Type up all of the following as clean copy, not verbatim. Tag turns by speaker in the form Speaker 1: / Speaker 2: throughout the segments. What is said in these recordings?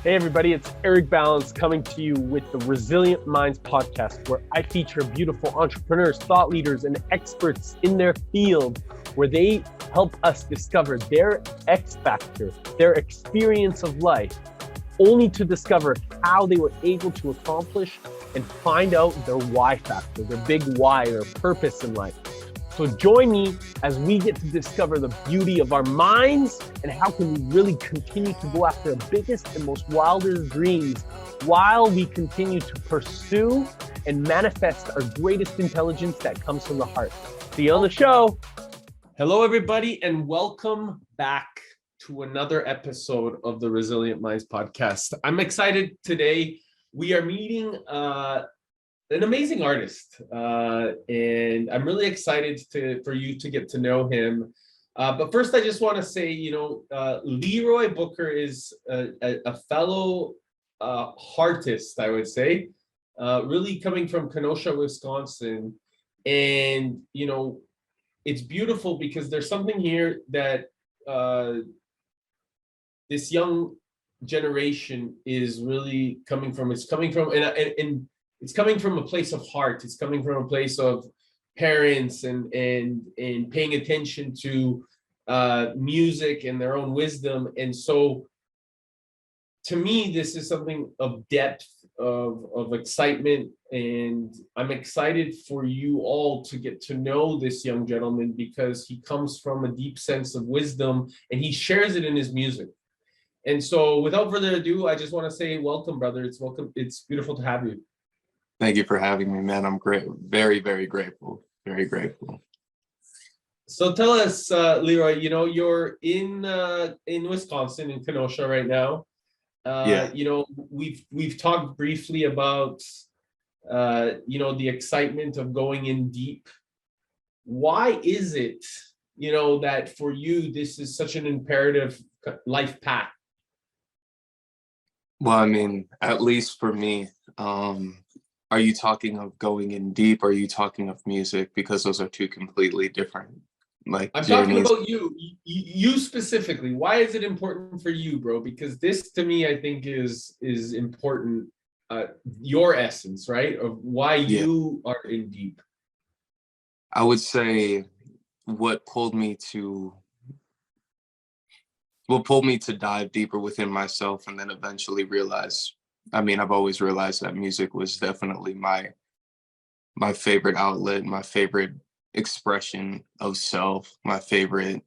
Speaker 1: Hey everybody, it's Eric Balance coming to you with the Resilient Minds podcast, where I feature beautiful entrepreneurs, thought leaders, and experts in their field, where they help us discover their X factor, their experience of life, only to discover how they were able to accomplish and find out their why factor, their big why, their purpose in life. So join me as we get to discover the beauty of our minds and how can we really continue to go after the biggest and most wildest dreams while we continue to pursue and manifest our greatest intelligence that comes from the heart. See you on the show. Hello, everybody, and welcome back to another episode of the Resilient Minds podcast. I'm excited today. We are meeting an amazing artist, and I'm really excited for you to get to know him. But first, I just want to say, Leroy Booker is a fellow artist, I would say, really coming from Kenosha, Wisconsin. And, it's beautiful because there's something here that this young generation is really coming from. It's coming from, and it's coming from a place of heart. It's coming from a place of parents and paying attention to music and their own wisdom. And so to me, this is something of depth, of excitement. And I'm excited for you all to get to know this young gentleman because he comes from a deep sense of wisdom and he shares it in his music. And so without further ado, I just want to say welcome, brother. It's beautiful to have you.
Speaker 2: Thank you for having me, man. I'm great. Very, very grateful. Very grateful.
Speaker 1: So tell us, Leroy, you're in Wisconsin, in Kenosha right now.
Speaker 2: Yeah.
Speaker 1: We've talked briefly about, the excitement of going in deep. Why is it, that for you, this is such an imperative life path?
Speaker 2: Well, I mean, at least for me, are you talking of going in deep? Or are you talking of music? Because those are two completely different,
Speaker 1: I'm
Speaker 2: journeys.
Speaker 1: talking about you specifically. Why is it important for you, bro? Because this, to me, I think is important. Your essence, right, of why you are in deep.
Speaker 2: I would say what pulled me to dive deeper within myself, and then eventually realize. I mean, I've always realized that music was definitely my favorite outlet, my favorite expression of self, my favorite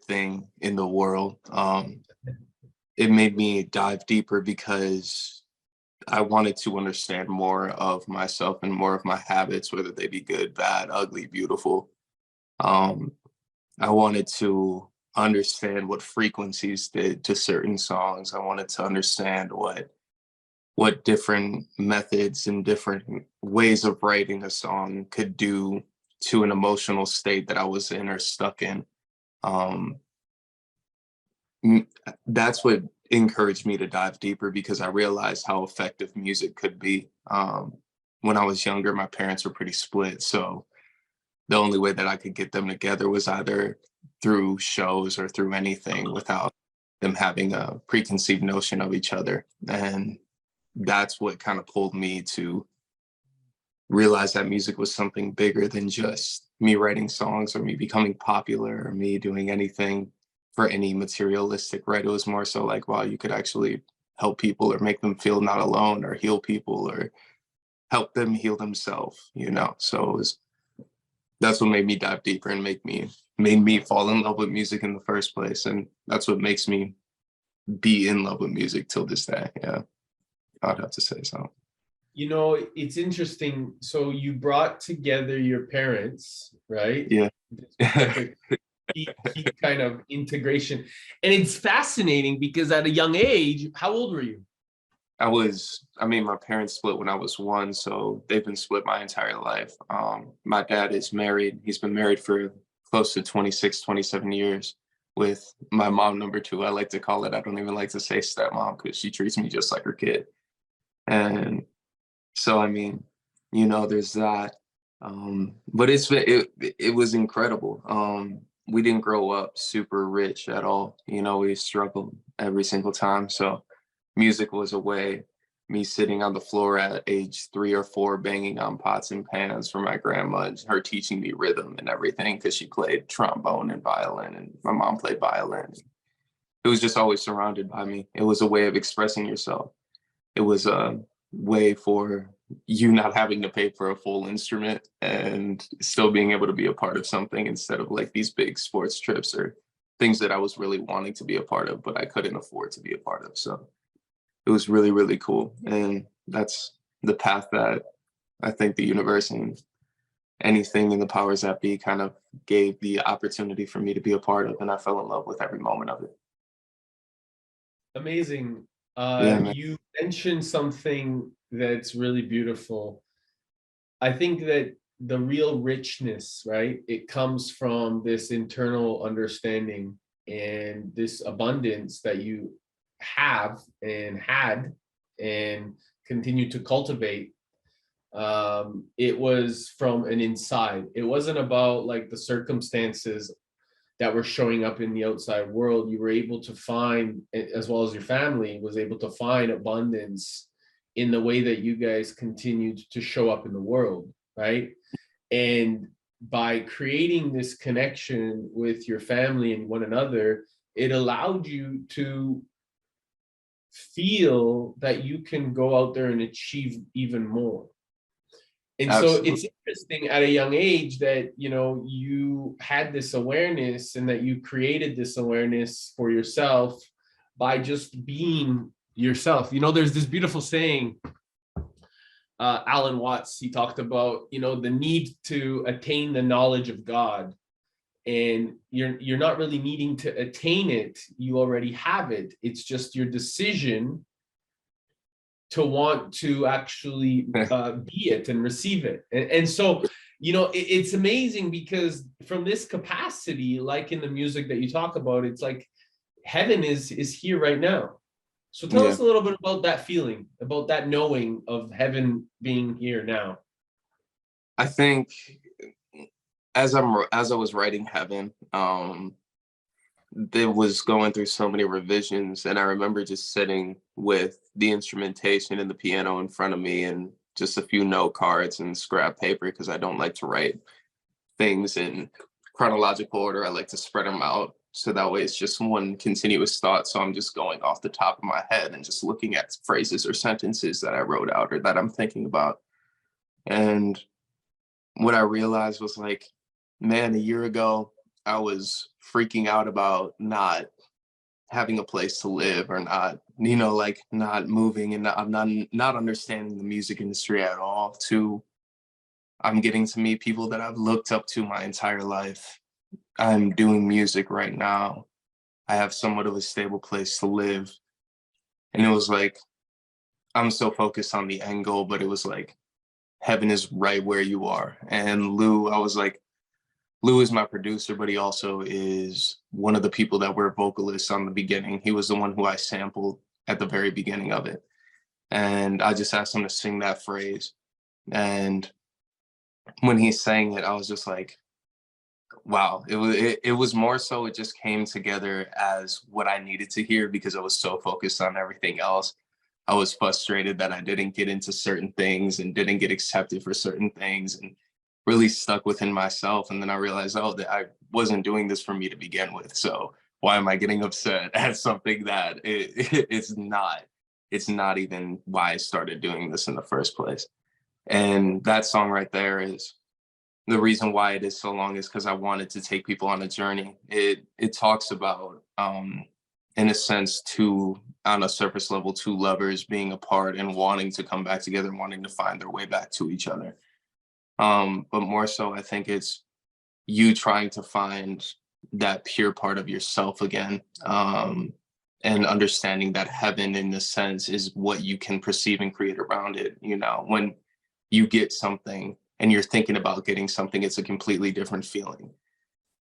Speaker 2: thing in the world. It made me dive deeper because I wanted to understand more of myself and more of my habits, whether they be good, bad, ugly, beautiful. I wanted to understand what frequencies did to certain songs. I wanted to understand what different methods and different ways of writing a song could do to an emotional state that I was in or stuck in. That's what encouraged me to dive deeper, because I realized how effective music could be. When I was younger, my parents were pretty split, so the only way that I could get them together was either through shows or through anything without them having a preconceived notion of each other. And that's what kind of pulled me to realize that music was something bigger than just me writing songs or me becoming popular or me doing anything for any materialistic, right? It was more so like, wow, you could actually help people or make them feel not alone or heal people or help them heal themselves, So that's what made me dive deeper and made me fall in love with music in the first place. And that's what makes me be in love with music till this day. Yeah, I'd have to say so.
Speaker 1: It's interesting. So you brought together your parents, right?
Speaker 2: Yeah.
Speaker 1: Key kind of integration. And it's fascinating because at a young age, how old were you?
Speaker 2: My parents split when I was 1, so they've been split my entire life. My dad is married. He's been married for close to 26, 27 years with my mom, number 2. I like to call it. I don't even like to say stepmom because she treats me just like her kid. And so, there's that. But it was incredible. we didn't grow up super rich at all. You know, we struggled every single time. So music was a way. Me sitting on the floor at age 3 or 4, banging on pots and pans for my grandma, and her teaching me rhythm and everything because she played trombone and violin, and my mom played violin. It was just always surrounded by me. It was a way of expressing yourself. It was a way for you not having to pay for a full instrument and still being able to be a part of something instead of like these big sports trips or things that I was really wanting to be a part of, but I couldn't afford to be a part of. So it was really, really cool. And that's the path that I think the universe and anything in the powers that be kind of gave the opportunity for me to be a part of. And I fell in love with every moment of it.
Speaker 1: Amazing.
Speaker 2: Yeah, man.
Speaker 1: You mentioned something that's really beautiful. I think that the real richness, right? It comes from this internal understanding and this abundance that you have and had and continue to cultivate. It was from an inside. It wasn't about like the circumstances that were showing up in the outside world. You were able to find, as well as your family was able to find abundance in the way that you guys continued to show up in the world, right? And by creating this connection with your family and one another, it allowed you to feel that you can go out there and achieve even more. And so
Speaker 2: Absolutely.
Speaker 1: it's interesting at a young age that, you know, you had this awareness and that you created this awareness for yourself by just being yourself. You know, there's this beautiful saying, Alan Watts, he talked about, you know, the need to attain the knowledge of God. And you're not really needing to attain it. You already have it. It's just your decision to want to actually be it and receive it. And so, you know, it's amazing because from this capacity, like in the music that you talk about, it's like heaven is here right now. So tell
Speaker 2: Yeah.
Speaker 1: us a little bit about that feeling, about that knowing of heaven being here now.
Speaker 2: I think as I was writing Heaven, it was going through so many revisions, and I remember just sitting with the instrumentation and the piano in front of me and just a few note cards and scrap paper because I don't like to write things in chronological order. I like to spread them out so that way it's just one continuous thought. So I'm just going off the top of my head and just looking at phrases or sentences that I wrote out or that I'm thinking about. And what I realized was like, man, a year ago, I was freaking out about not having a place to live or not, you know, like not moving and not understanding the music industry at all. To I'm getting to meet people that I've looked up to my entire life. I'm doing music right now. I have somewhat of a stable place to live. And it was like, I'm so focused on the end goal, but it was like, heaven is right where you are. And Lou, I was like, Lou is my producer, but he also is one of the people that were vocalists on the beginning. He was the one who I sampled at the very beginning of it. And I just asked him to sing that phrase. And when he sang it, I was just like, wow. It was more so it just came together as what I needed to hear because I was so focused on everything else. I was frustrated that I didn't get into certain things and didn't get accepted for certain things and really stuck within myself. And then I realized, oh, that I wasn't doing this for me to begin with. So why am I getting upset at something that it's not even why I started doing this in the first place. And that song right there is the reason why it is so long is because I wanted to take people on a journey. It talks about in a sense two on a surface level, two lovers being apart and wanting to come back together, wanting to find their way back to each other. But more so I think it's you trying to find that pure part of yourself again. And understanding that heaven in the sense is what you can perceive and create around it. You know, when you get something and you're thinking about getting something, it's a completely different feeling.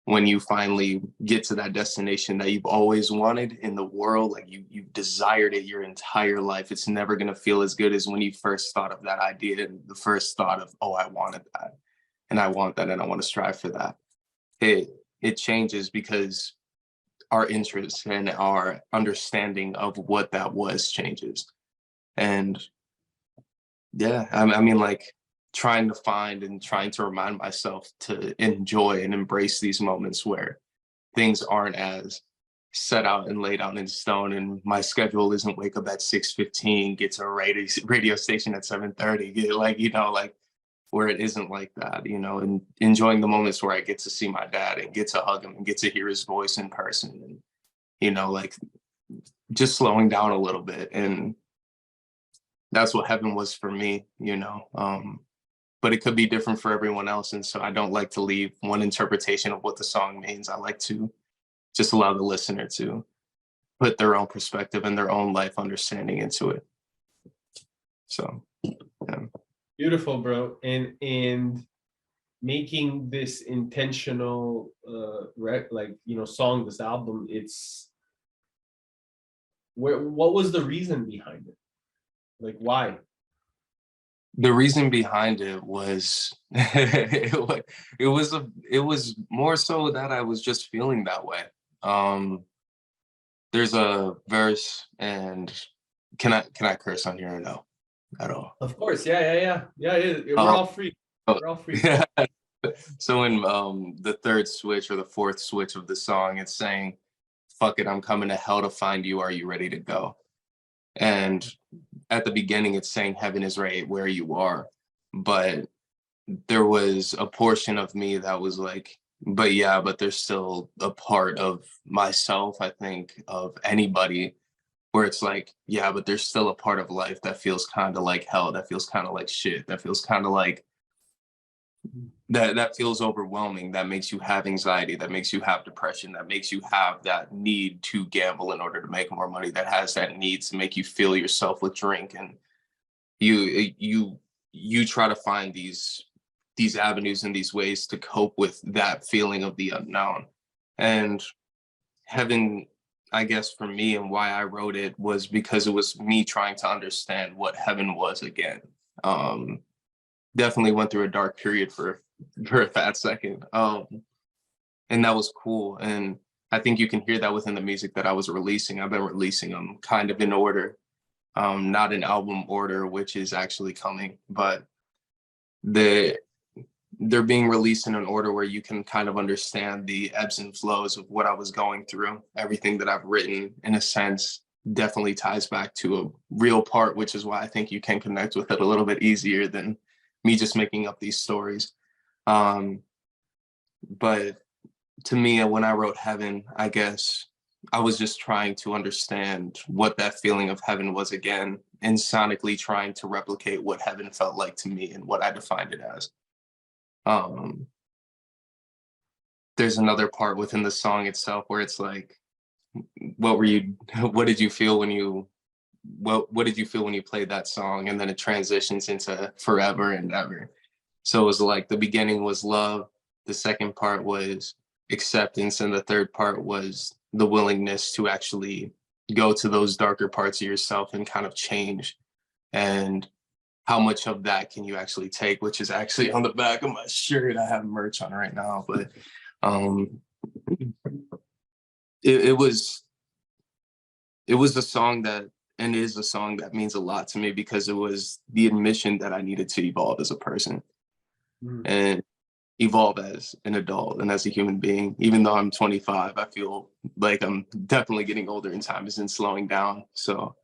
Speaker 2: When you finally get to that destination that you've always wanted in the world, like you've desired it your entire life, it's never going to feel as good as when you first thought of that idea and the first thought of, oh, I wanted that and I want that and I want to strive for that. it changes because our interests and our understanding of what that was changes. And yeah, I mean, like trying to find and trying to remind myself to enjoy and embrace these moments where things aren't as set out and laid out in stone, and my schedule isn't wake up at 6:15, get to a radio station at 7:30, get like, you know, like where it isn't like that, you know, and enjoying the moments where I get to see my dad and get to hug him and get to hear his voice in person, and you know, like just slowing down a little bit. And that's what heaven was for me, you know. But it could be different for everyone else, and so I don't like to leave one interpretation of what the song means. I like to just allow the listener to put their own perspective and their own life understanding into it. So yeah.
Speaker 1: Beautiful, bro. And making this intentional like, you know, song, this album, it's what was the reason behind it? Like, why?
Speaker 2: The reason behind it was it was more so that I was just feeling that way. There's a verse, and can I curse on here or no at all?
Speaker 1: Of course, yeah. We're
Speaker 2: Um,
Speaker 1: all free.
Speaker 2: oh,
Speaker 1: We're all free.
Speaker 2: yeah. So in the third switch or the fourth switch of the song, it's saying, "Fuck it, I'm coming to hell to find you. Are you ready to go?" And at the beginning, it's saying heaven is right where you are, but there was a portion of me that was like, but yeah, but there's still a part of myself, I think, of anybody, where it's like, yeah, but there's still a part of life that feels kind of like hell, that feels kind of like shit, that feels kind of like that feels overwhelming, that makes you have anxiety, that makes you have depression, that makes you have that need to gamble in order to make more money, that has that need to make you fill yourself with drink. And you try to find these avenues and these ways to cope with that feeling of the unknown. And heaven, I guess for me, and why I wrote it, was because it was me trying to understand what heaven was again. Definitely went through a dark period for a fat second. And that was cool. And I think you can hear that within the music that I was releasing. I've been releasing them kind of in order, not in album order, which is actually coming, but they're being released in an order where you can kind of understand the ebbs and flows of what I was going through. Everything that I've written, in a sense, definitely ties back to a real part, which is why I think you can connect with it a little bit easier than me just making up these stories. But to me, when I wrote Heaven, I guess I was just trying to understand what that feeling of heaven was again, and sonically trying to replicate what heaven felt like to me and what I defined it as. There's another part within the song itself where it's like, what did you feel when you what did you feel when you played that song? And then it transitions into forever and ever. So it was like the beginning was love, the second part was acceptance, and the third part was the willingness to actually go to those darker parts of yourself and kind of change. And how much of that can you actually take, which is actually on the back of my shirt. I have merch on right now, but it was a song that, and is a song that means a lot to me, because it was the admission that I needed to evolve as a person and evolve as an adult and as a human being. Even though I'm 25, I feel like I'm definitely getting older and time isn't slowing down. So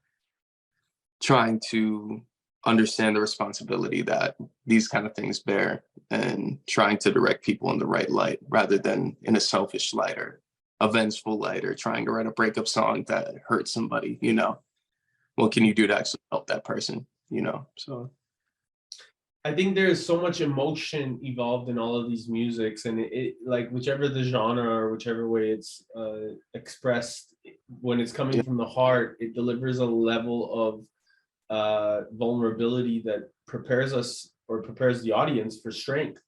Speaker 2: trying to understand the responsibility that these kind of things bear, and trying to direct people in the right light rather than in a selfish light or a vengeful light, or trying to write a breakup song that hurts somebody, you know. What can you do to actually help that person, you know? So
Speaker 1: I think there's so much emotion evolved in all of these musics, and it like whichever the genre or whichever way it's expressed, when it's coming
Speaker 2: yeah,
Speaker 1: from the heart, it delivers a level of vulnerability that prepares us, or prepares the audience for strength.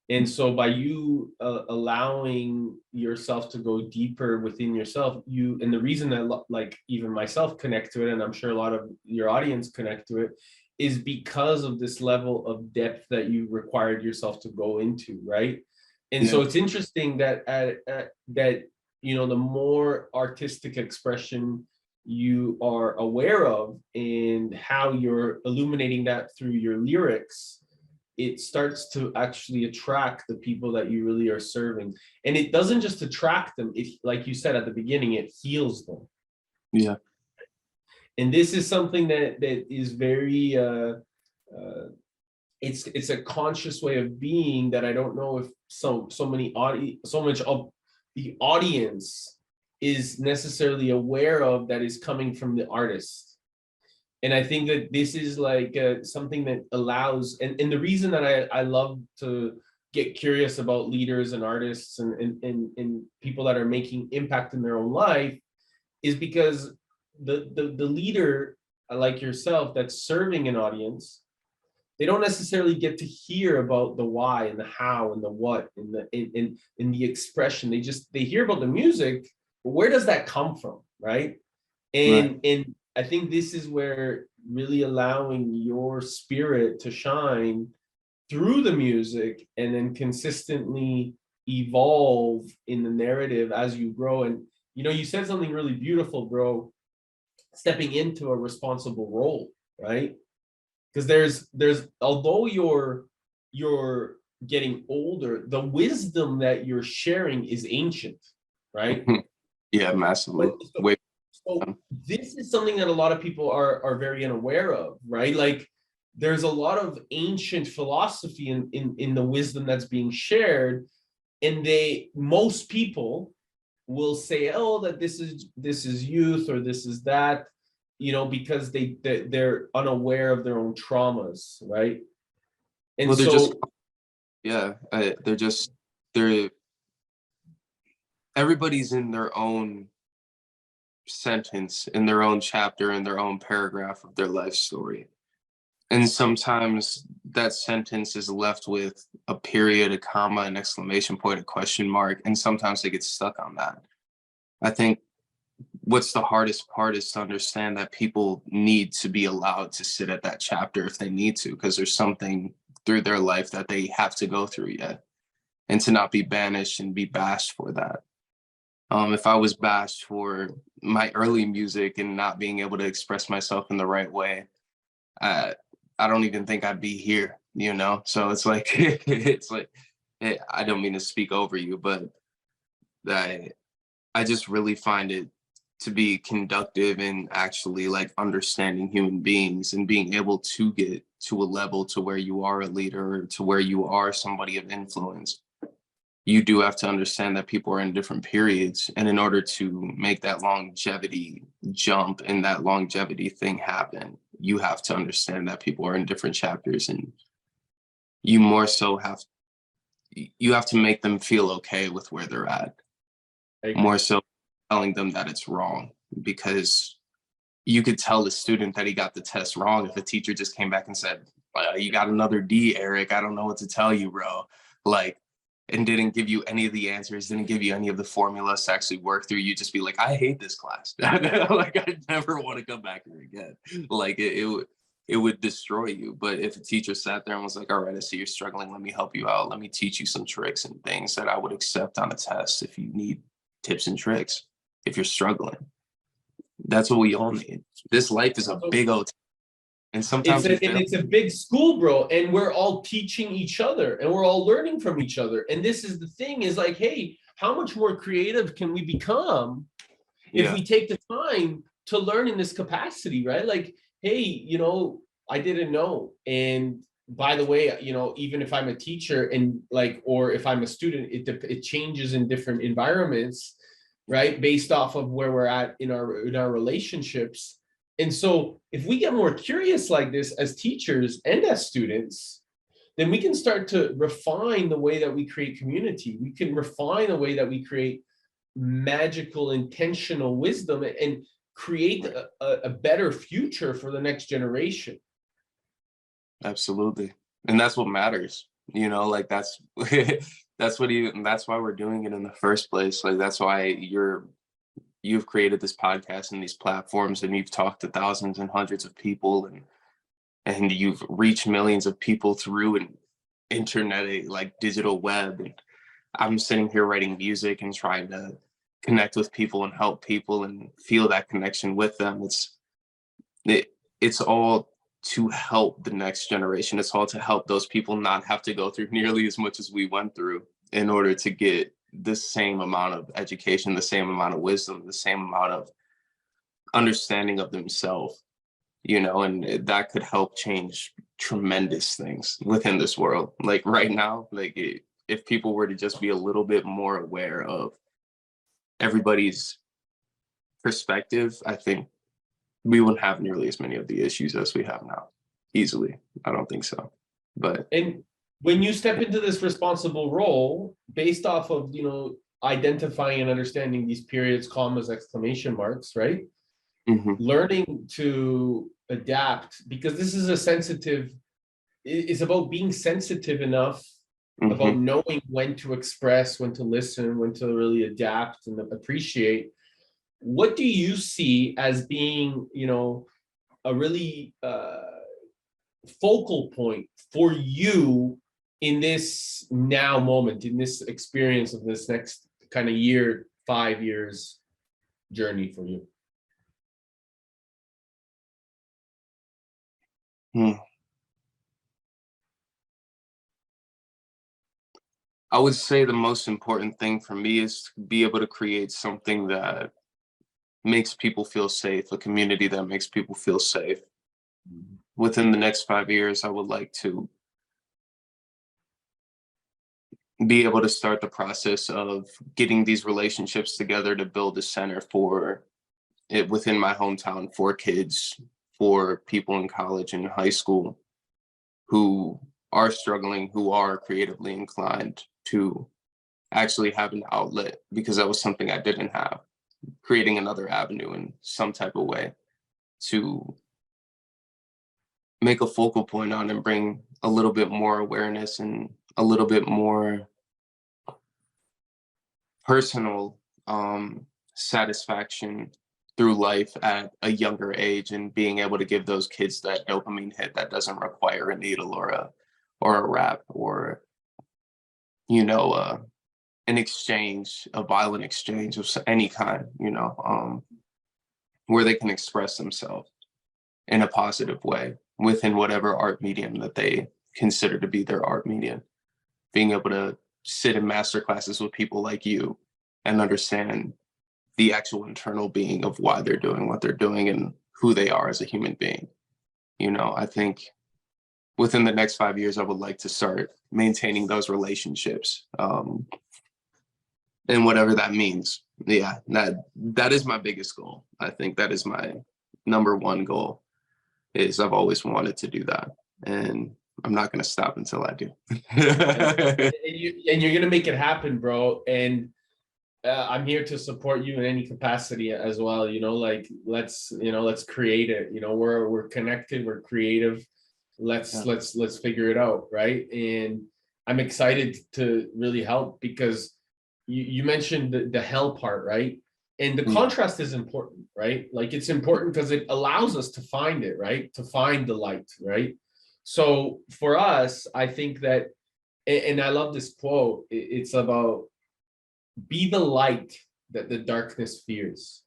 Speaker 1: And so by you allowing yourself to go deeper within yourself, you, and the reason that like even myself connect to it, and I'm sure a lot of your audience connect to it, is because of this level of depth that you required yourself to go into, right? And so it's interesting that that, you know, the more artistic expression you are aware of and how you're illuminating that through your lyrics, it starts to actually attract the people that you really are serving. And it doesn't just attract them, it, like you said at the beginning, it heals them.
Speaker 2: Yeah.
Speaker 1: And this is something that is very it's a conscious way of being that I don't know if so much of the audience is necessarily aware of, that is coming from the artist. And I think that this is like something that allows, and the reason that I love to get curious about leaders and artists and people that are making impact in their own life is because the leader like yourself that's serving an audience, they don't necessarily get to hear about the why and the how and the what and in the expression. They hear about the music, but where does that come from, right? And I think this is where really allowing your spirit to shine through the music and then consistently evolve in the narrative as you grow. And you know, you said something really beautiful, bro, stepping into a responsible role, right? Because there's although you're getting older, the wisdom that you're sharing is ancient, right?
Speaker 2: Yeah, massively.
Speaker 1: So this is something that a lot of people are very unaware of, right? Like there's a lot of ancient philosophy in the wisdom that's being shared, and most people will say, oh, that this is youth or this is that, you know, because they're unaware of their own traumas, right? And
Speaker 2: well, they're everybody's in their own sentence, in their own chapter, in their own paragraph of their life story. And sometimes that sentence is left with a period, a comma, an exclamation point, a question mark, and sometimes they get stuck on that. I think what's the hardest part is to understand that people need to be allowed to sit at that chapter if they need to, because there's something through their life that they have to go through yet, and to not be banished and be bashed for that. If I was bashed for my early music and not being able to express myself in the right way, I don't even think I'd be here, you know? So it's like, it's like, I don't mean to speak over you, but I just really find it to be conductive and actually like understanding human beings and being able to get to a level to where you are a leader or to where you are somebody of influence. You do have to understand that people are in different periods. And in order to make that longevity jump and that longevity thing happen, you have to understand that people are in different chapters, and you more so you have to make them feel okay with where they're at. More so telling them that it's wrong, because you could tell the student that he got the test wrong if a teacher just came back and said, you got another D, Eric. I don't know what to tell you, bro. Like, and didn't give you any of the answers, didn't give you any of the formulas to actually work through. You just be like, I hate this class. Like, I never want to come back here again. Like it would destroy you. But if a teacher sat there and was like, all right, I see you're struggling. Let me help you out. Let me teach you some tricks and things that I would accept on a test if you need tips and tricks, if you're struggling. That's what we all need. This life is a big old, and sometimes
Speaker 1: it's a big school, bro, and we're all teaching each other and we're all learning from each other. And this is the thing, is like, hey, how much more creative can we become if we take the time to learn in this capacity, right? Like, hey, you know, I didn't know. And by the way, you know, even if I'm a teacher and like, or if I'm a student, it changes in different environments, right? Based off of where we're at in our relationships. And so if we get more curious like this as teachers and as students, then we can start to refine the way that we create community. We can refine the way that we create magical, intentional wisdom and create a better future for the next generation.
Speaker 2: Absolutely. And that's what matters, you know, like that's that's why we're doing it in the first place. Like that's why you've created this podcast and these platforms, and you've talked to thousands and hundreds of people, and you've reached millions of people through an internet, like digital web. I'm sitting here writing music and trying to connect with people and help people and feel that connection with them. It's all to help the next generation. It's all to help those people not have to go through nearly as much as we went through in order to get the same amount of education, the same amount of wisdom, the same amount of understanding of themselves, and that could help change tremendous things within this world. Like right now, if people were to just be a little bit more aware of everybody's perspective, I think we wouldn't have nearly as many of the issues as we have now. Easily. I don't think so. But
Speaker 1: And when you step into this responsible role, based off of, identifying and understanding these periods, commas, exclamation marks, right? Learning to adapt, because this is it's about being sensitive enough, about knowing when to express, when to listen, when to really adapt and appreciate. What do you see as being, a really focal point for you in this now moment, in this experience of this next kind of year, 5 years journey for you?
Speaker 2: I would say the most important thing for me is to be able to create something that makes people feel safe, a community that makes people feel safe. Within the next 5 years, I would like to be able to start the process of getting these relationships together to build a center for it within my hometown, for kids, for people in college and high school who are struggling, who are creatively inclined, to actually have an outlet, because that was something I didn't have. Creating another avenue in some type of way to make a focal point on and bring a little bit more awareness and a little bit more personal satisfaction through life at a younger age, and being able to give those kids that dopamine hit that doesn't require a needle or a rap or an exchange, a violent exchange of any kind, where they can express themselves in a positive way within whatever art medium that they consider to be their art medium. Being able to sit in master classes with people like you and understand the actual internal being of why they're doing what they're doing and who they are as a human being. I think within the next 5 years, I would like to start maintaining those relationships. And whatever that means. Yeah, that is my biggest goal. I think that is my number one goal, is I've always wanted to do that. And I'm not going to stop until I do.
Speaker 1: and you're going to make it happen, bro. And I'm here to support you in any capacity as well. Let's create it. We're connected, we're creative. Let's figure it out. Right. And I'm excited to really help, because you mentioned the hell part, right? And the contrast is important, right? Like, it's important because it allows us to find it, right? To find the light, right? So for us, I think that, and I love this quote, it's about be the light that the darkness fears.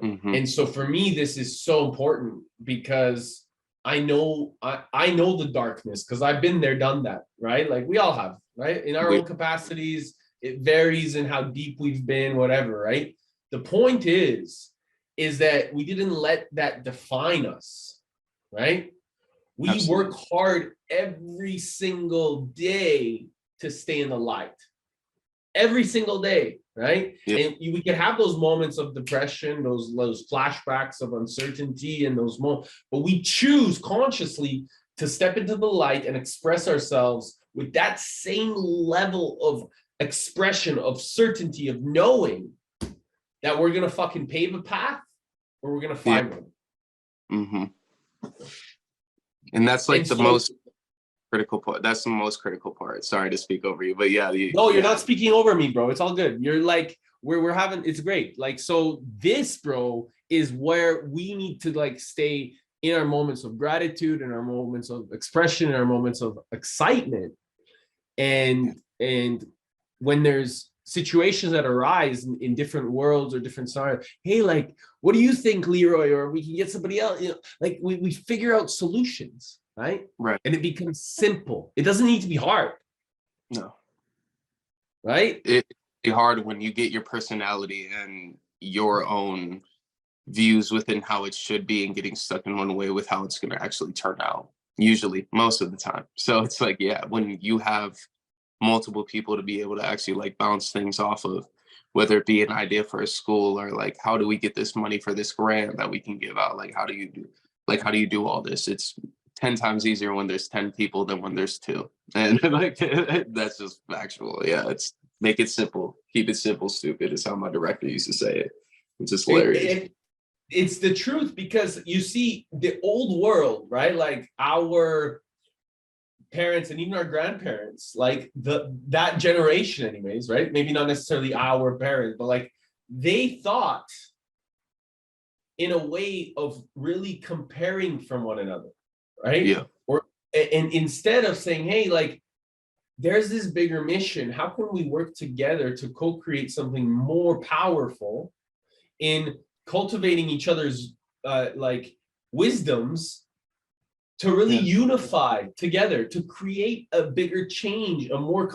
Speaker 1: And so for me, this is so important, because I know the darkness, because I've been there, done that, right? Like we all have, right? In our own capacities. It varies in how deep we've been, whatever, right? The point is that we didn't let that define us, right? We
Speaker 2: Absolutely.
Speaker 1: work hard every single day to stay in the light. Every single day, right?
Speaker 2: Yeah.
Speaker 1: And we can have those moments of depression, those flashbacks of uncertainty, and those moments, but we choose consciously to step into the light and express ourselves with that same level of expression, of certainty, of knowing that we're gonna fucking pave a path, or we're gonna find one.
Speaker 2: And that's like most critical part. That's the most critical part. Sorry to speak over you, but yeah.
Speaker 1: No, you're not speaking over me, bro. It's all good. You're like, we're having, it's great. Like, so this, bro, is where we need to like stay in our moments of gratitude, in our moments of expression, in our moments of excitement, and when there's situations that arise in different worlds or different scenarios, hey, like, what do you think, Leroy? Or we can get somebody else, like we figure out solutions, right?
Speaker 2: Right.
Speaker 1: And it becomes simple. It doesn't need to be hard.
Speaker 2: No.
Speaker 1: Right?
Speaker 2: It'd be hard when you get your personality and your own views within how it should be and getting stuck in one way with how it's going to actually turn out, usually, most of the time. So it's like, yeah, when you have multiple people to be able to actually like bounce things off of, whether it be an idea for a school or like, how do we get this money for this grant that we can give out? Like, how do you do all this? It's 10 times easier when there's 10 people than when there's two. And like, that's just factual. Yeah. It's make it simple, keep it simple, stupid is how my director used to say it. It's just hilarious.
Speaker 1: It's the truth, because you see the old world, right? Like our parents and even our grandparents, like that generation anyways, right? Maybe not necessarily our parents, but like they thought in a way of really comparing from one another, right?
Speaker 2: Yeah.
Speaker 1: And instead of saying, hey, like, there's this bigger mission, how can we work together to co-create something more powerful in cultivating each other's like wisdoms to really unify together to create a bigger change, a more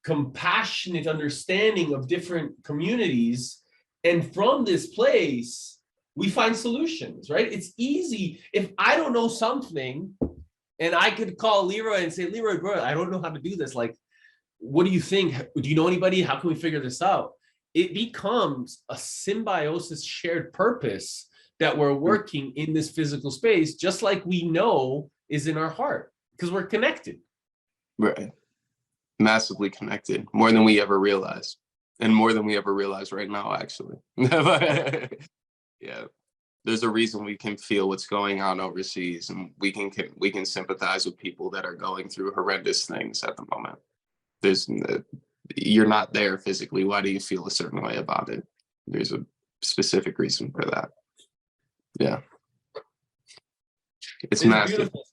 Speaker 1: compassionate understanding of different communities. And from this place, we find solutions, right? It's easy. If I don't know something and I could call Leroy and say, Leroy, bro, I don't know how to do this. Like, what do you think? Do you know anybody? How can we figure this out? It becomes a symbiosis shared purpose that we're working in this physical space, just like we know is in our heart, because we're connected.
Speaker 2: Right. Massively connected, more than we ever realized. And more than we ever realize right now, actually. Yeah. There's a reason we can feel what's going on overseas, and we can sympathize with people that are going through horrendous things at the moment. You're not there physically. Why do you feel a certain way about it? There's a specific reason for that. Yeah. It's massive.
Speaker 1: Beautiful.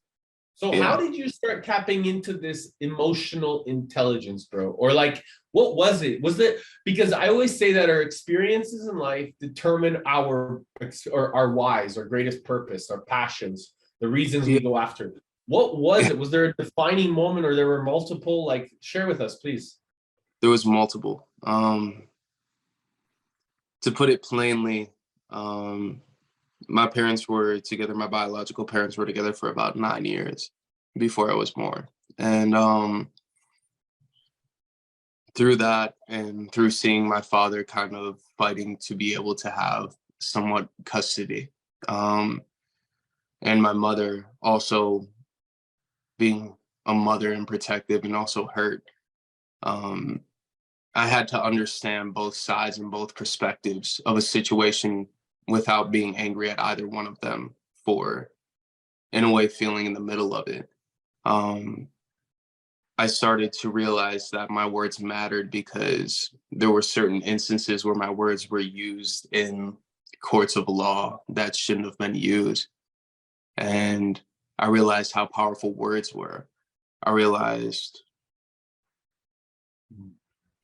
Speaker 1: So how did you start tapping into this emotional intelligence, bro? Or like, what was it? Was it because I always say that our experiences in life determine our whys, our greatest purpose, our passions, the reasons we go after. What was it? Was there a defining moment, or there were multiple? Like, share with us, please.
Speaker 2: There was multiple. To put it plainly, my parents were together. My biological parents were together for about 9 years before I was born. And through that and through seeing my father kind of fighting to be able to have somewhat custody, and my mother also being a mother and protective and also hurt, I had to understand both sides and both perspectives of a situation without being angry at either one of them for, in a way, feeling in the middle of it. I started to realize that my words mattered because there were certain instances where my words were used in courts of law that shouldn't have been used. And I realized how powerful words were. I realized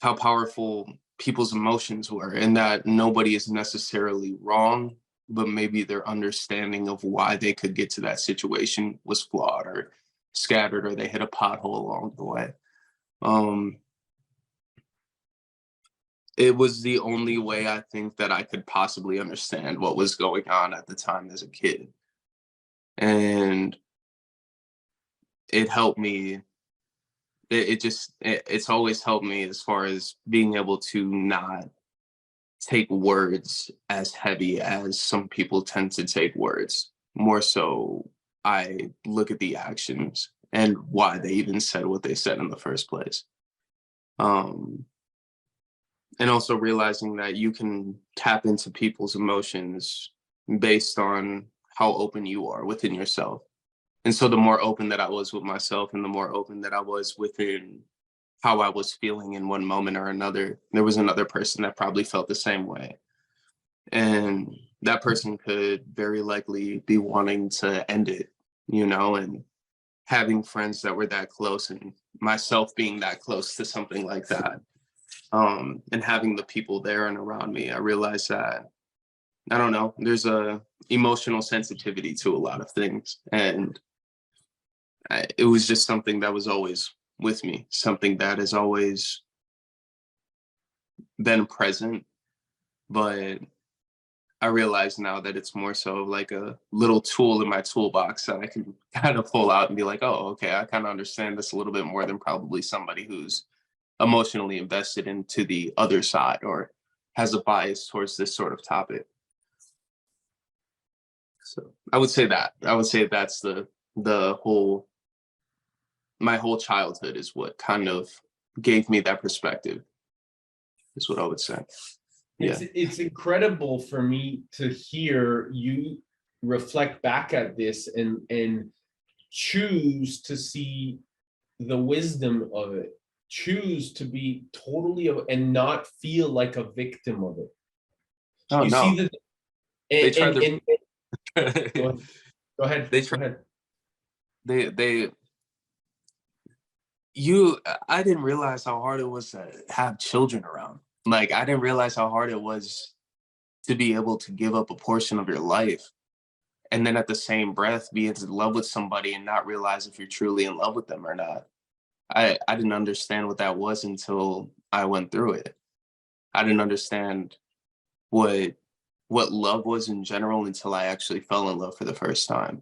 Speaker 2: how powerful people's emotions were, and that nobody is necessarily wrong, but maybe their understanding of why they could get to that situation was flawed or scattered, or they hit a pothole along the way. It was the only way I think that I could possibly understand what was going on at the time as a kid. And it helped me. It's always helped me as far as being able to not take words as heavy as some people tend to take words. More so, I look at the actions and why they even said what they said in the first place. And also realizing that you can tap into people's emotions based on how open you are within yourself. And so the more open that I was with myself and the more open that I was within how I was feeling in one moment or another, there was another person that probably felt the same way. And that person could very likely be wanting to end it, and having friends that were that close and myself being that close to something like that, and having the people there and around me, I realized that, I don't know, there's a emotional sensitivity to a lot of things. And it was just something that was always with me, something that has always been present. But I realize now that it's more so like a little tool in my toolbox that I can kind of pull out and be like, oh, okay, I kind of understand this a little bit more than probably somebody who's emotionally invested into the other side or has a bias towards this sort of topic. So I would say that. I would say that's the whole my whole childhood is what kind of gave me that perspective, is what I would say. Yeah.
Speaker 1: It's incredible for me to hear you reflect back at this and choose to see the wisdom of it, choose to be totally and not feel like a victim of it.
Speaker 2: Oh
Speaker 1: You
Speaker 2: no.
Speaker 1: see the
Speaker 2: They tried
Speaker 1: and
Speaker 2: to
Speaker 1: go ahead.
Speaker 2: they
Speaker 1: Go
Speaker 2: tried
Speaker 1: ahead.
Speaker 2: they you I didn't realize how hard it was to have children around. Like I didn't realize how hard it was to be able to give up a portion of your life and then at the same breath be in love with somebody and not realize if you're truly in love with them or not. I didn't understand what that was until I went through it. I didn't understand what love was in general until I actually fell in love for the first time.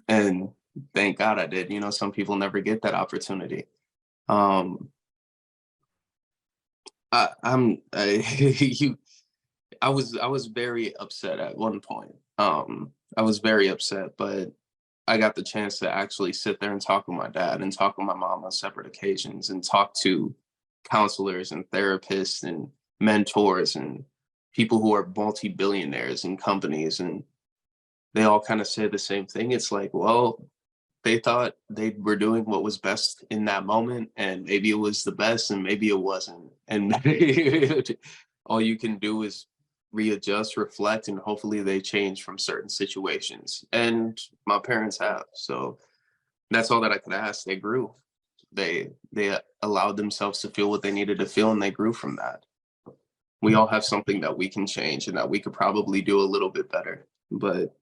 Speaker 2: And thank God I did. You know, some people never get that opportunity. Um you I was very upset at one point. I was very upset, but I got the chance to actually sit there and talk with my dad and talk with my mom on separate occasions and talk to counselors and therapists and mentors and people who are multi-billionaires and companies. And they all kind of say the same thing. It's like, well, they thought they were doing what was best in that moment, and maybe it was the best and maybe it wasn't. And all you can do is readjust, reflect, and hopefully they change from certain situations. And my parents have. So that's all that I could ask. They grew. They allowed themselves to feel what they needed to feel and they grew from that. We all have something that we can change and that we could probably do a little bit better. But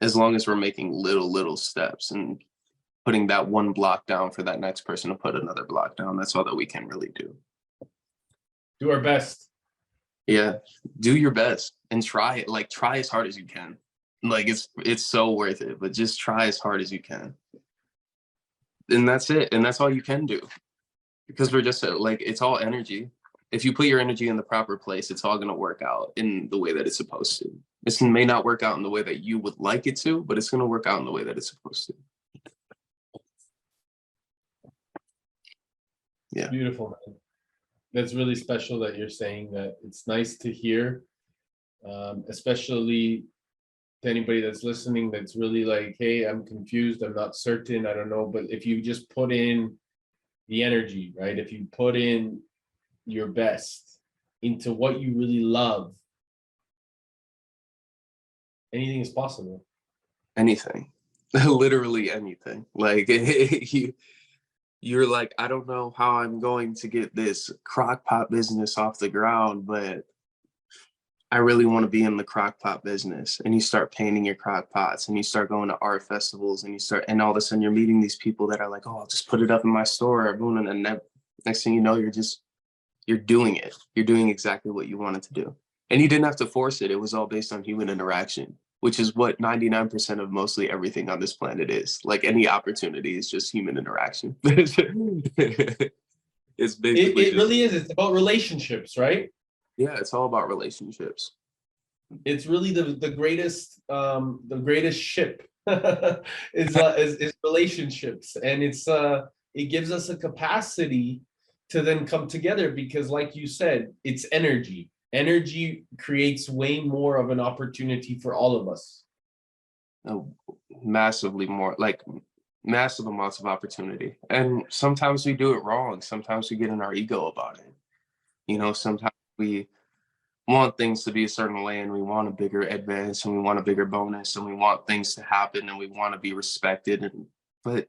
Speaker 2: as long as we're making little steps and putting that one block down for that next person to put another block down, that's all that we can really do.
Speaker 1: Do our best.
Speaker 2: Yeah, do your best and try it. Like try as hard as you can. Like it's so worth it, but just try as hard as you can. And that's it. And that's all you can do. Because we're just like, it's all energy. If you put your energy in the proper place, it's all going to work out in the way that it's supposed to. This may not work out in the way that you would like it to, but it's going to work out in the way that it's supposed to. Yeah.
Speaker 1: Beautiful, man. That's really special that you're saying that. It's nice to hear, especially to anybody that's listening that's really like, hey, I'm confused, I'm not certain, I don't know. But if you just put in the energy, right? If you put in your best into what you really love, anything is possible.
Speaker 2: Anything. Literally anything. Like you're like, I don't know how I'm going to get this crock pot business off the ground, but I really want to be in the crock pot business. And you start painting your crock pots and you start going to art festivals and all of a sudden you're meeting these people that are like, oh, I'll just put it up in my store. And then next thing you know, you're doing it. You're doing exactly what you wanted to do. And you didn't have to force it. It was all based on human interaction, which is what 99% of mostly everything on this planet is. Like any opportunity is just human interaction. It's basically
Speaker 1: It really is. It's about relationships, right?
Speaker 2: Yeah, it's all about relationships.
Speaker 1: It's really the greatest ship is relationships, and it gives us a capacity to then come together because, like you said, it's energy. Energy creates way more of an opportunity for all of us.
Speaker 2: Massively more, like massive amounts of opportunity. And sometimes we do it wrong. Sometimes we get in our ego about it. You know, sometimes we want things to be a certain way and we want a bigger advance and we want a bigger bonus and we want things to happen and we want to be respected. But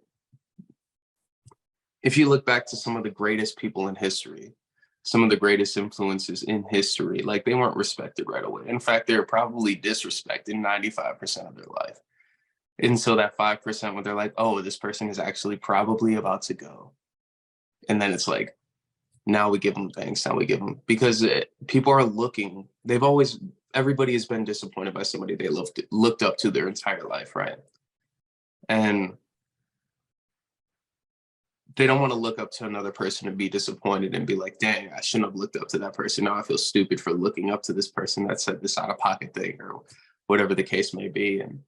Speaker 2: if you look back to some of the greatest people in history, some of the greatest influences in history, like they weren't respected right away. In fact, they were probably disrespected 95% of their life. And so that 5% where they're like, oh, this person is actually probably about to go. And then it's like, now we give them thanks. Now we give them, because people are looking, everybody has been disappointed by somebody they looked up to their entire life, right? And they don't want to look up to another person and be disappointed and be like, dang, I shouldn't have looked up to that person. Now I feel stupid for looking up to this person that said this out of pocket thing or whatever the case may be. And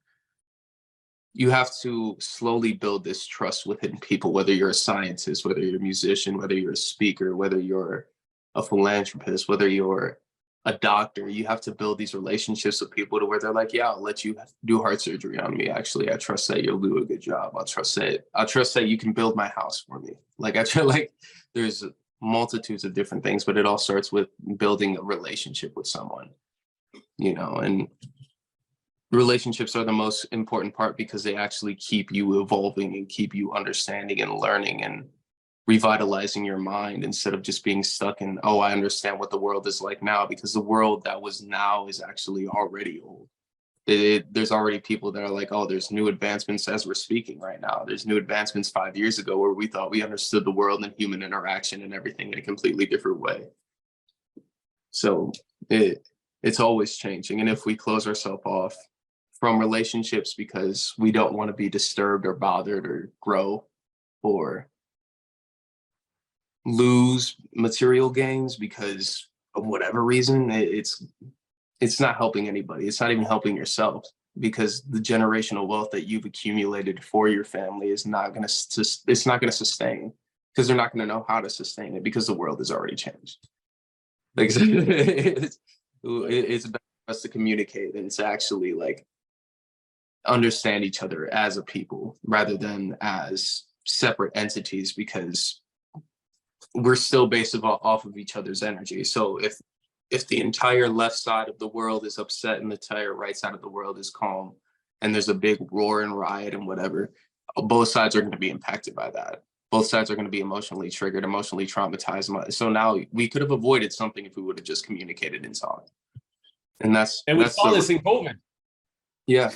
Speaker 2: you have to slowly build this trust within people, whether you're a scientist, whether you're a musician, whether you're a speaker, whether you're a philanthropist, whether you're a doctor. You have to build these relationships with people to where they're like, yeah, I'll let you do heart surgery on me. Actually, I trust that you'll do a good job. I'll trust that you can build my house for me. Like, I feel like there's multitudes of different things, but it all starts with building a relationship with someone, and relationships are the most important part because they actually keep you evolving and keep you understanding and learning and revitalizing your mind instead of just being stuck in, oh, I understand what the world is like now, because the world that was now is actually already old. There's already people that are like, oh, there's new advancements as we're speaking right now. There's new advancements 5 years ago where we thought we understood the world and human interaction and everything in a completely different way. So it's always changing. And if we close ourselves off from relationships because we don't want to be disturbed or bothered or grow or lose material gains because of whatever reason, it's not helping anybody. It's not even helping yourself, because the generational wealth that you've accumulated for your family is not going to sustain, because they're not going to know how to sustain it because the world has already changed. Like, it's better for us to communicate and to actually like understand each other as a people rather than as separate entities, because we're still based off of each other's energy. So if the entire left side of the world is upset and the entire right side of the world is calm and there's a big roar and riot and whatever, both sides are going to be impacted by that. Both sides are going to be emotionally triggered, emotionally traumatized. So now we could have avoided something if we would have just communicated and talked. And
Speaker 1: we saw this in COVID.
Speaker 2: Yeah.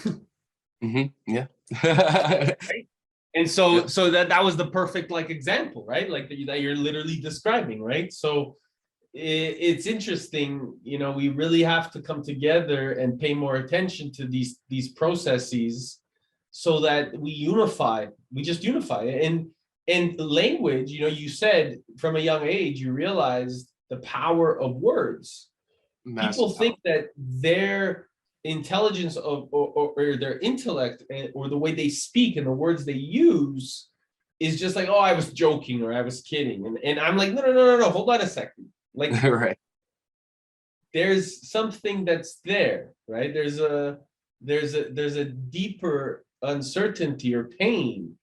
Speaker 2: Mm-hmm. Yeah.
Speaker 1: Right? And so that was the perfect like example, right? Like that you're literally describing, right? So it's interesting, we really have to come together and pay more attention to these processes so that we just unify. And language, you said from a young age you realized the power of words.
Speaker 2: Massive
Speaker 1: People think
Speaker 2: power.
Speaker 1: that their intelligence or their intellect or the way they speak and the words they use is just like, oh, I was joking or I was kidding. And I'm like, no, hold on a second. Like,
Speaker 2: Right.
Speaker 1: There's something that's there, right? There's a deeper uncertainty or pain.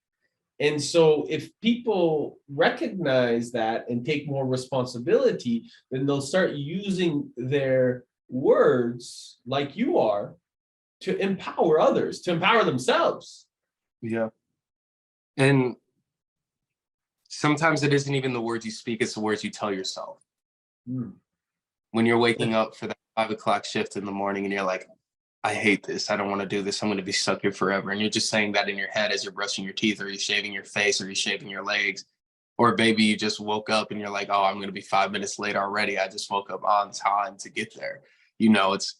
Speaker 1: And so if people recognize that and take more responsibility, then they'll start using their words like you are to empower others, to empower themselves.
Speaker 2: Yeah. And sometimes it isn't even the words you speak, it's the words you tell yourself. When you're waking up for that 5 o'clock shift in the morning and you're like, I hate this. I don't want to do this. I'm going to be stuck here forever. And you're just saying that in your head as you're brushing your teeth, or you're shaving your face, or you're shaving your legs. Or maybe you just woke up and you're like, oh, I'm going to be 5 minutes late already. I just woke up on time to get there. It's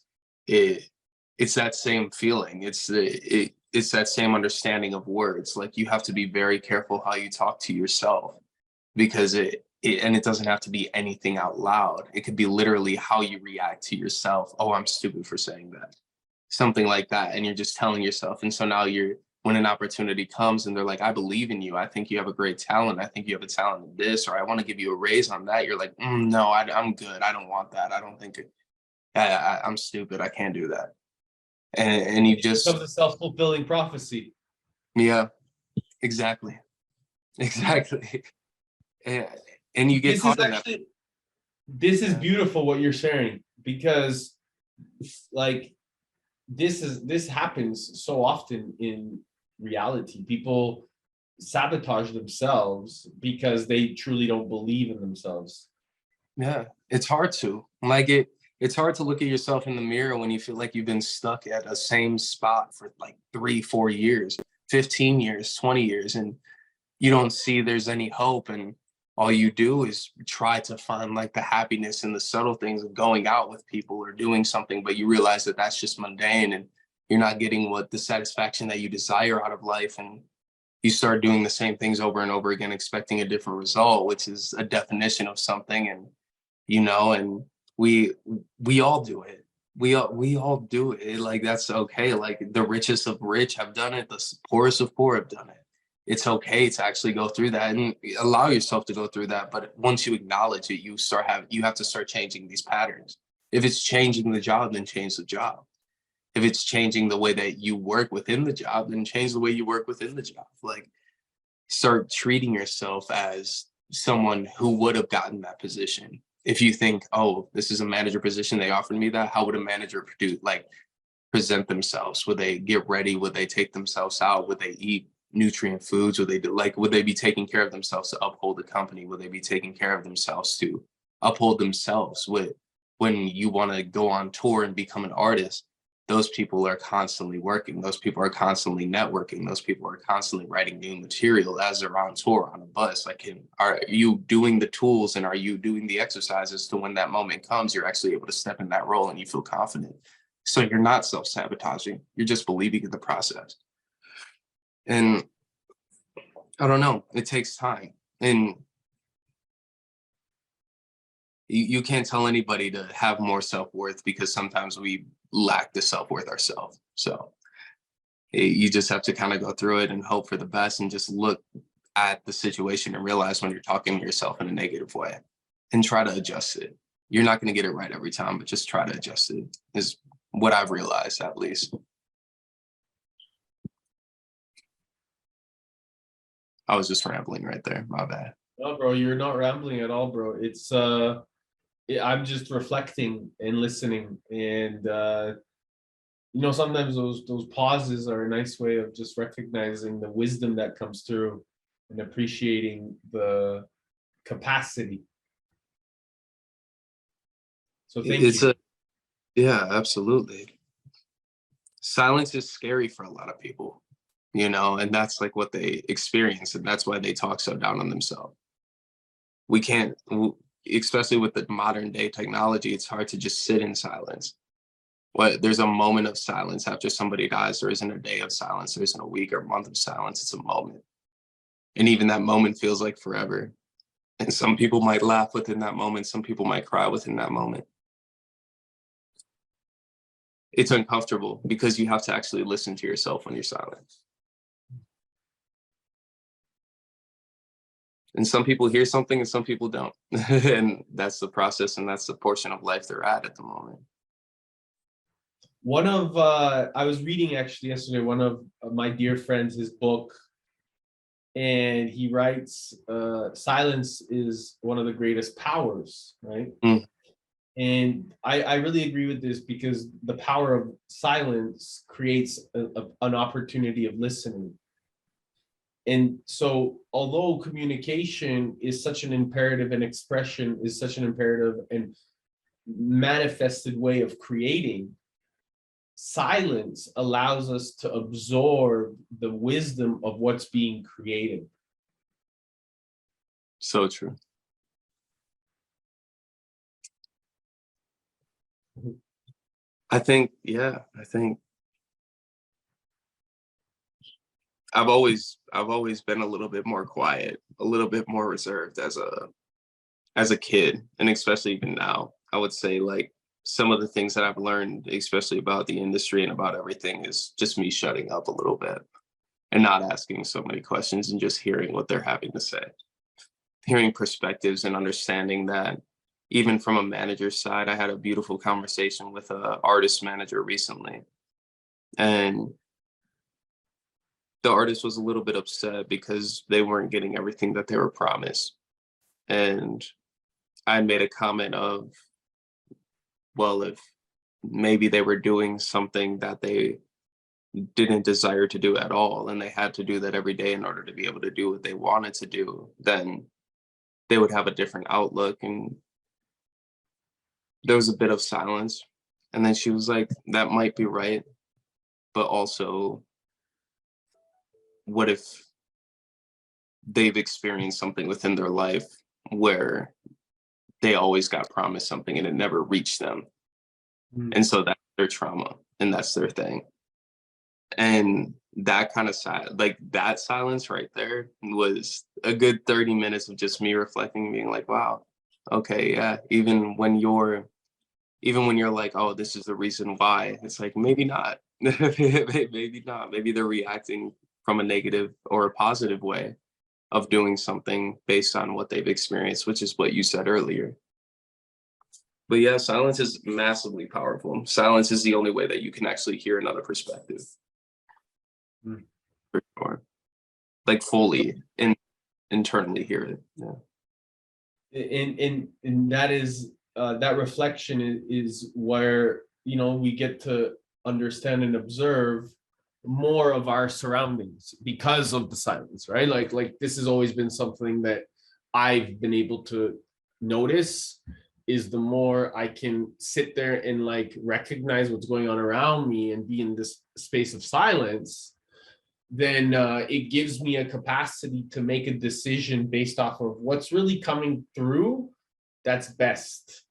Speaker 2: that same feeling. It's that same understanding of words. Like, you have to be very careful how you talk to yourself, because it doesn't have to be anything out loud. It could be literally how you react to yourself. Oh, I'm stupid for saying that. Something like that. And you're just telling yourself. And so now when an opportunity comes and they're like, I believe in you. I think you have a great talent. I think you have a talent in this, or I want to give you a raise on that. You're like, no, I'm good. I don't want that. I don't think I'm stupid. I can't do that. And you just.
Speaker 1: It becomes a self-fulfilling prophecy.
Speaker 2: Yeah, exactly. Exactly. And you get caught in that.
Speaker 1: This is beautiful what you're sharing, because like this happens so often in reality. People
Speaker 3: sabotage themselves because they truly don't believe in themselves.
Speaker 2: Yeah, it's hard to it's hard to look at yourself in the mirror when you feel like you've been stuck at a same spot for like 3, 4 years, 15 years, 20 years, and you don't see there's any hope. And all you do is try to find like the happiness in the subtle things of going out with people or doing something, but you realize that that's just mundane and you're not getting what the satisfaction that you desire out of life. And you start doing the same things over and over again, expecting a different result, which is a definition of something. And and we we all do it. We all do it. Like, that's okay. Like, the richest of rich have done it, the poorest of poor have done it. It's okay to actually go through that and allow yourself to go through that. But once you acknowledge it, you have to start changing these patterns. If it's changing the job, then change the job. If it's changing the way that you work within the job, then change the way you work within the job. Like, start treating yourself as someone who would have gotten that position. If you think, oh, this is a manager position, they offered me that, how would a manager present themselves? Would they get ready? Would they take themselves out? Would they eat nutrient foods? Would they be taking care of themselves to uphold the company? Would they be taking care of themselves to uphold themselves? When you want to go on tour and become an artist, those people are constantly working. Those people are constantly networking. Those people are constantly writing new material as they're on tour on a bus. Like, are you doing the tools and are you doing the exercises to when that moment comes, you're actually able to step in that role and you feel confident. So you're not self-sabotaging. You're just believing in the process. And I don't know, it takes time. And you can't tell anybody to have more self-worth because sometimes we lack the self-worth ourselves. So you just have to kind of go through it and hope for the best and just look at the situation and realize when you're talking to yourself in a negative way and try to adjust it. You're not going to get it right every time, but just try to adjust it is what I've realized, at least. I was just rambling right there. My bad.
Speaker 3: No, bro, you're not rambling at all, bro. It's I'm just reflecting and listening, and sometimes those pauses are a nice way of just recognizing the wisdom that comes through and appreciating the capacity. So thank you.
Speaker 2: Yeah, absolutely. Silence is scary for a lot of people, and that's like what they experience, and that's why they talk so down on themselves. We can't, especially with the modern day technology, it's hard to just sit in silence. There's a moment of silence after somebody dies. There isn't a day of silence. There isn't a week or month of silence. It's a moment. And even that moment feels like forever. And some people might laugh within that moment. Some people might cry within that moment. It's uncomfortable because you have to actually listen to yourself when you're silent. And some people hear something and some people don't. And that's the process and that's the portion of life they're at the moment.
Speaker 3: I was reading actually yesterday, one of my dear friends, his book, and he writes, silence is one of the greatest powers, right?
Speaker 2: Mm.
Speaker 3: And I really agree with this because the power of silence creates an opportunity of listening. And so, although communication is such an imperative and expression is such an imperative and manifested way of creating, silence allows us to absorb the wisdom of what's being created.
Speaker 2: So true. I think I've always been a little bit more quiet, a little bit more reserved as a kid, and especially even now. I would say, like, some of the things that I've learned, especially about the industry and about everything, is just me shutting up a little bit and not asking so many questions and just hearing what they're having to say. Hearing perspectives and understanding that even from a manager's side, I had a beautiful conversation with an artist manager recently. And the artist was a little bit upset because they weren't getting everything that they were promised. And I made a comment of, well, if maybe they were doing something that they didn't desire to do at all, and they had to do that every day in order to be able to do what they wanted to do, then they would have a different outlook. And there was a bit of silence. And then she was like, that might be right. But also, what if they've experienced something within their life where they always got promised something and it never reached them? And so that's their trauma and that's their thing. And that kind of that silence right there was a good 30 minutes of just me reflecting, being like, wow, okay, yeah, even when you're like, oh, this is the reason why, it's like, maybe not. Maybe not. Maybe they're reacting from a negative or a positive way of doing something based on what they've experienced, which is what you said earlier. But yeah, silence is massively powerful. Silence is the only way that you can actually hear another perspective. For sure. Like fully internally hear it. Yeah.
Speaker 3: And that is that reflection is where, you know, we get to understand and observe more of our surroundings because of the silence, right? Like this has always been something that I've been able to notice, is the more I can sit there and like recognize what's going on around me and be in this space of silence, then it gives me a capacity to make a decision based off of what's really coming through that's best,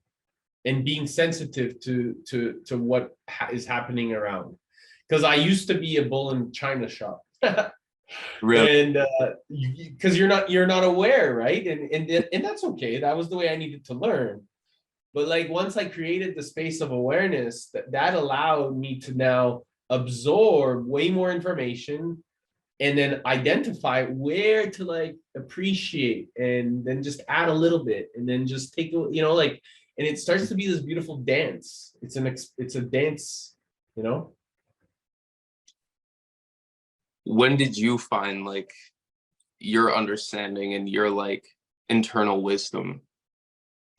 Speaker 3: and being sensitive to what is happening around. Because I used to be a bull in China shop.
Speaker 2: Really?
Speaker 3: And because you're not aware, right? And that's okay. That was the way I needed to learn. But like once I created the space of awareness, that allowed me to now absorb way more information and then identify where to like appreciate, and then just add a little bit, and then just take, you know, like, and it starts to be this beautiful dance. It's a dance, you know.
Speaker 2: When did you find like your understanding and your like internal wisdom?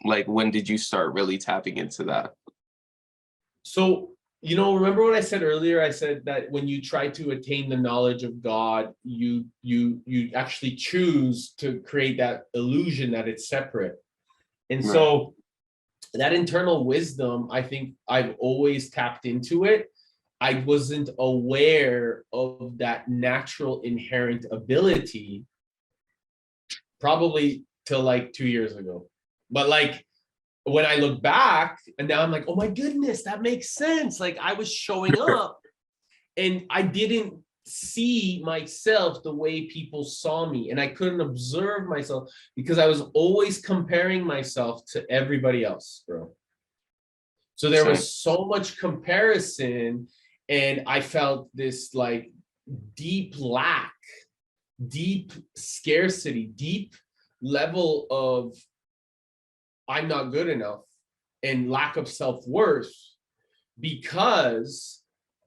Speaker 2: Like, when did you start really tapping into that?
Speaker 3: So, you know, remember what I said earlier? I said that when you try to attain the knowledge of God, you actually choose to create that illusion that it's separate. And
Speaker 2: Right.
Speaker 3: so that internal wisdom, I think I've always tapped into it. I wasn't aware of that natural inherent ability probably till like 2 years ago. But like when I look back and now I'm like, oh my goodness, that makes sense. Like I was showing up and I didn't see myself the way people saw me, and I couldn't observe myself because I was always comparing myself to everybody else, bro. So there was so much comparison, and I felt this like deep lack, deep scarcity, deep level of I'm not good enough and lack of self-worth, because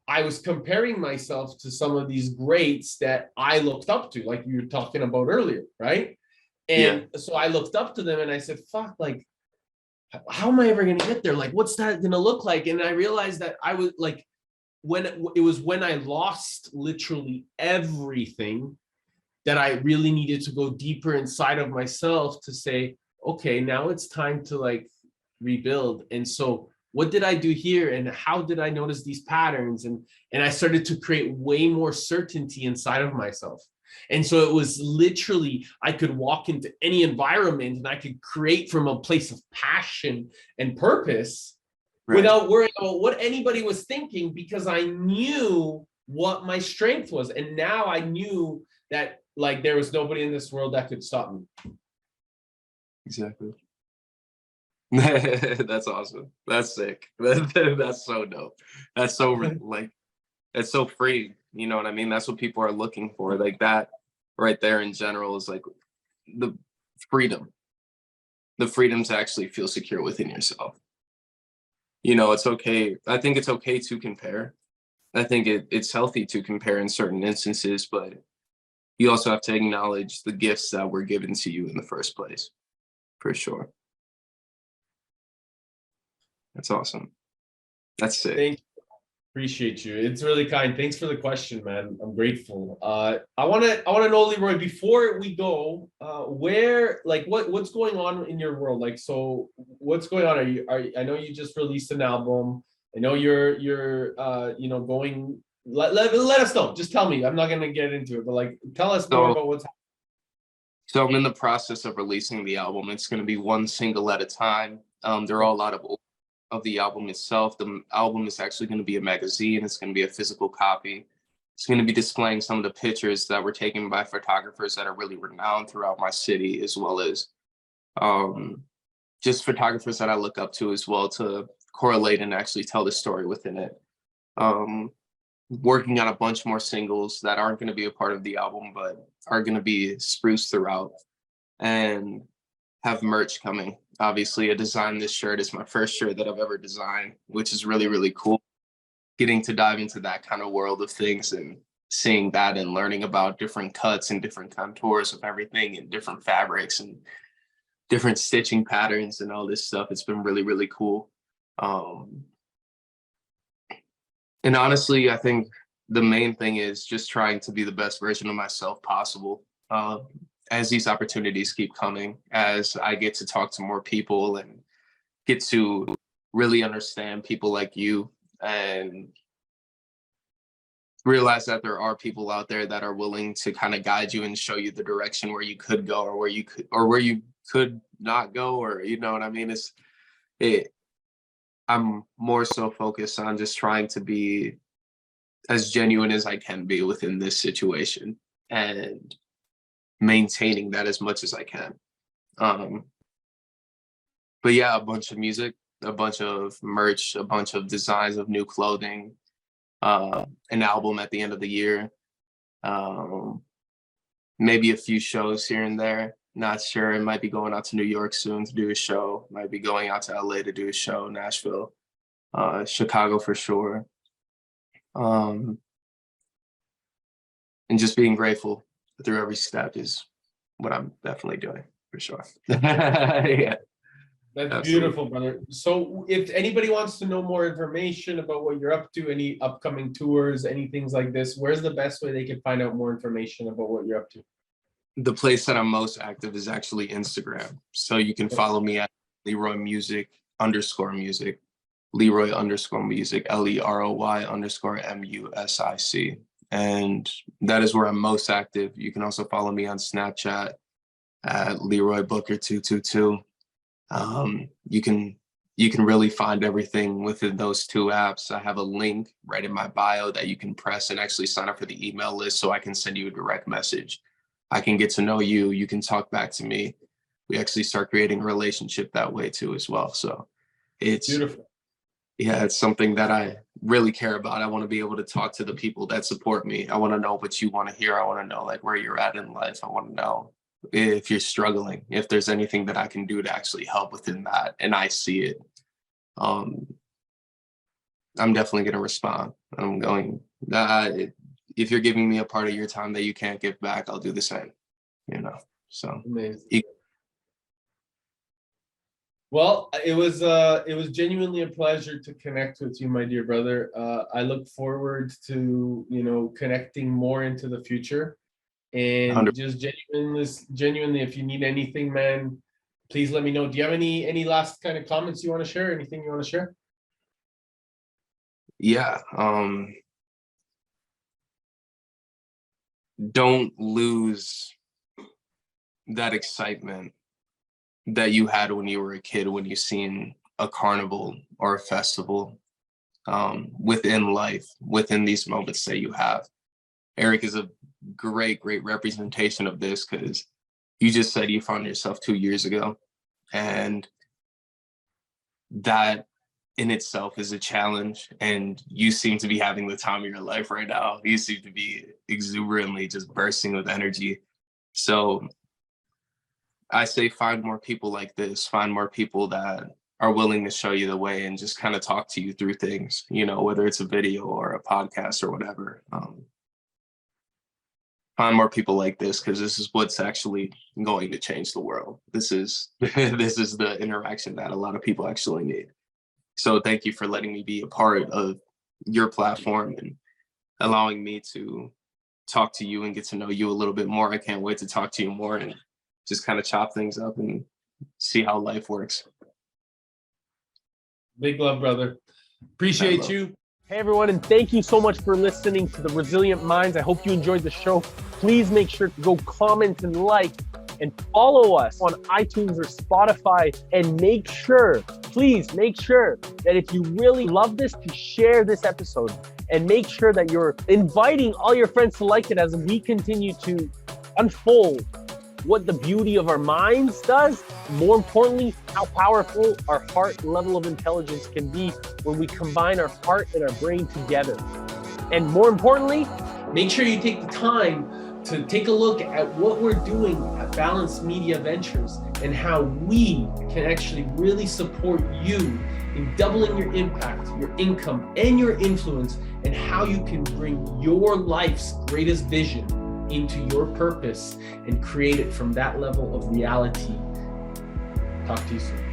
Speaker 3: I was comparing myself to some of these greats that I looked up to, like you were talking about earlier, right? And so I looked up to them and I said, fuck, like, how am I ever going to get there? Like, what's that going to look like? And I realized that I was like, when I lost literally everything, that I really needed to go deeper inside of myself to say, okay, now it's time to like rebuild. And so what did I do here, and how did I notice these patterns? And I started to create way more certainty inside of myself. And so it was literally, I could walk into any environment and I could create from a place of passion and purpose, right, without worrying about what anybody was thinking, because I knew what my strength was. And now I knew that like there was nobody in this world that could stop me.
Speaker 2: Exactly. That's awesome. That's sick. That's so dope. That's so like, it's so free. You know what I mean? That's what people are looking for. Like that right there in general is like the freedom to actually feel secure within yourself. You know, it's okay. I think it's okay to compare. I think it's healthy to compare in certain instances, but you also have to acknowledge the gifts that were given to you in the first place, for sure. That's awesome. That's sick.
Speaker 3: Thank you. Appreciate you. It's really kind. Thanks for the question, man. I'm grateful. I wanna know, Leroy, before we go, what's going on in your world? Like, so what's going on? I know you just released an album. I know you're going. Let us know. Just tell me. I'm not gonna get into it, but like, tell us more about what's happening.
Speaker 2: So I'm in the process of releasing the album. It's going to be one single at a time. There are a lot of the album itself. The album is actually going to be a magazine. It's going to be a physical copy. It's going to be displaying some of the pictures that were taken by photographers that are really renowned throughout my city, as well as just photographers that I look up to as well, to correlate and actually tell the story within it. Working on a bunch more singles that aren't going to be a part of the album, but are going to be spruced throughout, and have merch coming. Obviously, I designed this shirt. It's my first shirt that I've ever designed, which is really, really cool. Getting to dive into that kind of world of things and seeing that and learning about different cuts and different contours of everything and different fabrics and different stitching patterns and all this stuff. It's been really, really cool. And honestly, I think the main thing is just trying to be the best version of myself possible. As these opportunities keep coming, as I get to talk to more people and get to really understand people like you, and realize that there are people out there that are willing to kind of guide you and show you the direction where you could go, or where you could not go, or you know what I mean? I'm more so focused on just trying to be as genuine as I can be within this situation and maintaining that as much as I can. But yeah, a bunch of music, a bunch of merch, a bunch of designs of new clothing, an album at the end of the year, maybe a few shows here and there. Not sure. It might be going out to New York soon to do a show. Might be going out to LA to do a show, Nashville, Chicago for sure. And just being grateful through every step is what I'm definitely doing for sure. Yeah.
Speaker 3: That's
Speaker 2: Absolutely.
Speaker 3: beautiful, brother. So if anybody wants to know more information about what you're up to, any upcoming tours, any things like this, where's the best way they can find out more information about what you're up to?
Speaker 2: The place that I'm most active is actually Instagram. So you can follow me at Leroy Music _music, Leroy _music, LEROY _MUSIC. And that is where I'm most active. You can also follow me on Snapchat at Leroy Booker 222. You can really find everything within those two apps. I have a link right in my bio that you can press and actually sign up for the email list, so I can send you a direct message. I can get to know you. You can talk back to me. We actually start creating a relationship that way too as well. So it's
Speaker 3: beautiful.
Speaker 2: Yeah, it's something that I really care about. I want to be able to talk to the people that support me. I want to know what you want to hear. I want to know like where you're at in life. I want to know if you're struggling, if there's anything that I can do to actually help within that. And I see it. I'm definitely going to respond. I'm going, if you're giving me a part of your time that you can't give back, I'll do the same, you know? So.
Speaker 3: Amazing. Well, it was genuinely a pleasure to connect with you, my dear brother. I look forward to, connecting more into the future, and
Speaker 2: 100%.
Speaker 3: just genuinely, if you need anything, man, please let me know. Do you have any last kind of comments you want to share? Anything you want to share?
Speaker 2: Yeah. Don't lose that excitement that you had when you were a kid, when you seen a carnival or a festival, within life, within these moments that you have. Eric is a great representation of this, because you just said you found yourself 2 years ago, and that in itself is a challenge, and you seem to be having the time of your life right now. You seem to be exuberantly just bursting with energy. So I say find more people like this, find more people that are willing to show you the way and just kind of talk to you through things, whether it's a video or a podcast or whatever. Find more people like this, because this is what's actually going to change the world. This is this is the interaction that a lot of people actually need. So thank you for letting me be a part of your platform and allowing me to talk to you and get to know you a little bit more. I can't wait to talk to you more and just kind of chop things up and see how life works.
Speaker 3: Big love, brother. Appreciate you.
Speaker 1: Hey everyone, and thank you so much for listening to The Resilient Minds. I hope you enjoyed the show. Please make sure to go comment and like and follow us on iTunes or Spotify, and please make sure that if you really love this, to share this episode, and make sure that you're inviting all your friends to like it as we continue to unfold what the beauty of our minds does. More importantly, how powerful our heart level of intelligence can be when we combine our heart and our brain together. And more importantly,
Speaker 3: make sure you take the time to take a look at what we're doing at Balanced Media Ventures and how we can actually really support you in doubling your impact, your income, and your influence, and how you can bring your life's greatest vision into your purpose and create it from that level of reality. Talk to you soon.